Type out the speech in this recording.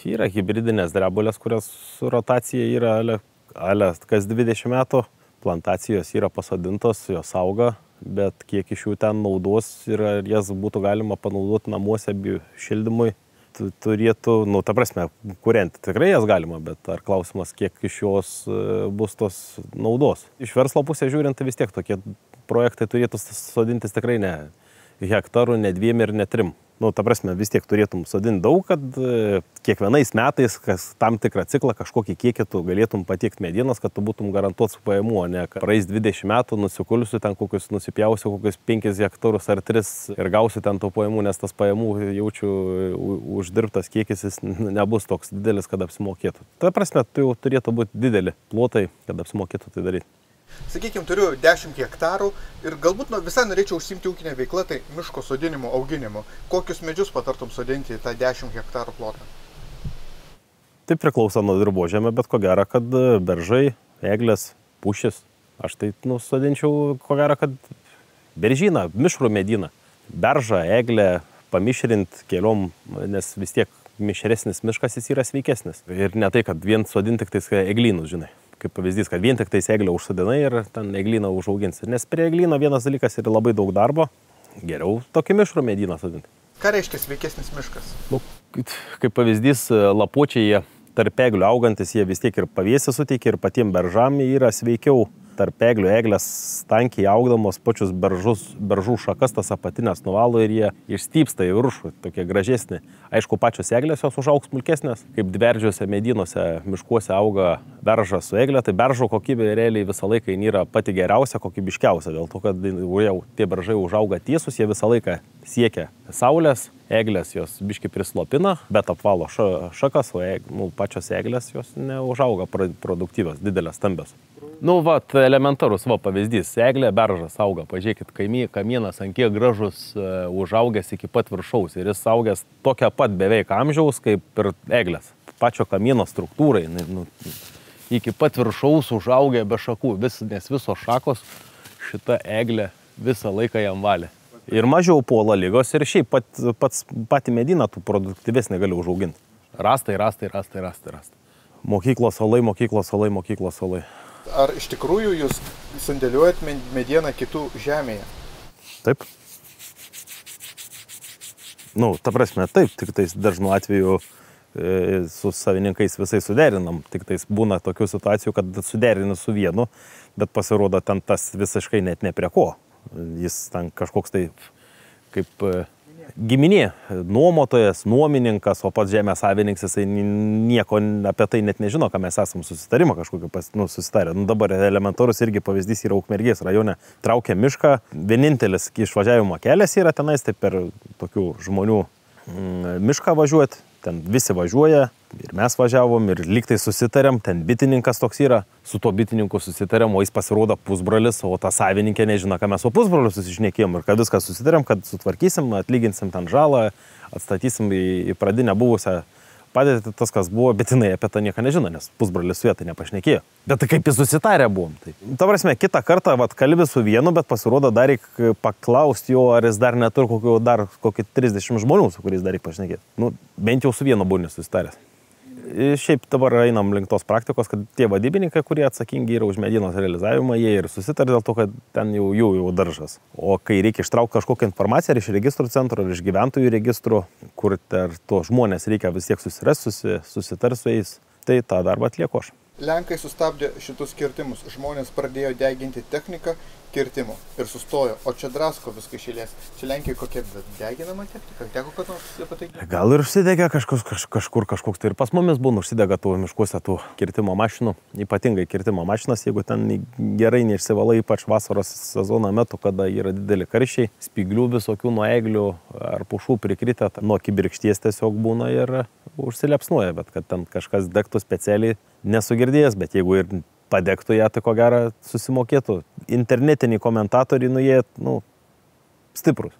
Yra hibridinės drebulės, kurios rotacija yra ale kas 20 metų. Plantacijos yra pasodintos, jos auga, bet kiek iš jų ten naudos ir jas būtų galima panaudoti namuose šildymui, turėtų, ta prasme, kūrenti tikrai jas galima, bet ar klausimas, kiek iš jos bus tos naudos. Iš verslo pusės žiūrint, tai vis tiek tokie projektai turėtų sodintis tikrai ne hektarų, ne 2 ir ne 3. Ta prasme, vis tiek turėtum sodinti daug, kad kiekvienais metais, kas tam tikrą ciklą, kažkokį kiekį tu galėtum patiekti medienos, kad tu būtum garantuotas pajamų, o ne kad praeis 20 metų, nusikulsiu ten kokius, nusipjausiu kokius 5 hektarus ar 3 ir gausiu ten tų pajamų, nes tas pajamų jaučiu uždirbtas kiekis jis nebus toks didelis, kad apsimokėtų. Ta prasme, tu jau turėtų būti dideli plotai, kad apsimokėtų tai daryti. Sakykime, turiu 10 hektarų ir galbūt visai norėčiau užsiimti ūkinę veiklą, tai miško sodinimu, auginimu. Kokius medžius patartum sodinti į tą 10 hektarų plotą? Tai priklauso nuo dirvožemio, bet ko gero, kad beržai, eglės, pušis. Aš tai sodinčiau, ko gero, kad beržyną, mišrų medyną. Beržą, eglę pamišrint keliom, nes vis tiek mišresnis miškas jis yra sveikesnis. Ir ne tai, kad vien sodinti tik tais eglynus, žinai. Kaip pavyzdys, kad vien tik tais eglę užsodinai ir ten eglyną užauginsi. Nes prie eglyno vienas dalykas yra labai daug darbo, geriau tokį mišrų medyną sodinti. Ką reiškia sveikesnis miškas? Kaip pavyzdys, lapuočiai jie tarp eglių augantis, jie vis tiek ir pavėsį suteikia ir patiem beržam yra sveikiau. Tarp eglių eglės tankiai augdamos pačius beržų šakas, tas apatinės nuvalo ir jie išstypsta į viršų, tokie gražesni. Aišku, pačios eglės jos užaugs smulkesnės, kaip dverdžiuose medynuose miškuose auga beržas su eglė, tai beržo kokybė realiai visą laiką yra pati geriausia, kokybiškiausia, dėl to, kad jau tie beržai užauga tiesus, jie visą laiką siekia saulės, eglės jos biški prislopina, bet apvalo šakas, o pačios eglės jos neužauga produktyvios, didelės, stambios. Elementarus pavyzdys. Eglė, beržas auga. Pažiūrėkit, kamienas ant kiek gražus užaugęs iki pat viršaus. Ir jis augęs tokia pat beveik amžiaus kaip ir eglės. Pačio kamieno struktūrai. Iki pat viršaus užaugę be šakų. Nes visos šakos šita eglė visą laiką jam valė. Ir mažiau puola lygos ir šiaip patį medyną tu produktyvesnį gali užauginti. Rastai. Mokyklos salai. Ar iš tikrųjų jūs sandėliuojat medieną kitų žemėje? Taip. Ta prasme, taip, tik tais dažnu atveju su savininkais visai suderinam. Tik tais būna tokių situacijų, kad suderini su vienu, bet pasirodo ten tas visiškai net ne prie ko. Jis ten kažkoks tai kaip giminė, nuomotojas, nuomininkas, o pats žemės savininkas, jisai nieko apie tai net nežino, ką mes esam susitarimą kažkokį susitarę. Dabar elementarus irgi pavyzdys yra Ukmergės rajone. Traukia mišką, vienintelis išvažiavimo kelias yra tenais, tai per tokių žmonių mišką važiuoti. Ten visi važiuoja ir mes važiavom ir lyg tai susitarėm, ten bitininkas toks yra, su tuo bitininku susitarėm, o jis pasirodo pusbrolis, o ta savininkė nežino, ką mes su pusbroliu susišnekėjom ir kad viską susitarėm, kad sutvarkysim, atlyginsim ten žalą, atstatysim į pradinę buvusią padėtį tas, kas buvo, bet jinai apie tą nieką nežino, nes pusbrolis su vietai nepašnekėjo. Bet tai kaip jis susitarę buvom. Ta prasme, kitą kartą kalbi su vienu, bet pasirodo dar reikia paklausti jo, ar jis dar neturi kokį 30 žmonių, su kuriais dar reikia pašnekėti. Bent jau su vienu būni susitaręs. Šiaip dabar einam link tos praktikos, kad tie vadybininkai, kurie atsakingi yra už medienos realizavimą, jie ir susitarė dėl to, kad ten jau daržas. O kai reikia ištraukti kažkokią informaciją ar iš registrų centro, ar iš gyventojų registrų, kur to žmonės reikia vis tiek susitarti su jais, tai tą darbą atlieku aš. Lenkai sustabdė šitus kirtimus. Žmonės pradėjo deginti techniką kirtimų ir sustojo, o čia drasko viską iš eilės. Čia Lenkijoje kokia deginama technika? Teko kad nors apie tai? Gal ir užsidegė kažkur kažkoks, tai ir pas mumis būna užsidega tų miškuose tų kirtimo mašinų, ypatingai kirtimo mašinas, jeigu ten gerai neišsivalai, ypač vasaros sezono metu, kada yra dideli karščiai, spyglių visokių nuo eglių ar pušų prikritę, nuo kibirkšties tiesiog būna ir užsilepsnuoja, bet kad ten kažkas degtų specialiai nesugirdėjęs, bet jeigu ir padegtų ją, tai ko gero susimokėtų. Internetiniai komentatoriai, jie stiprus.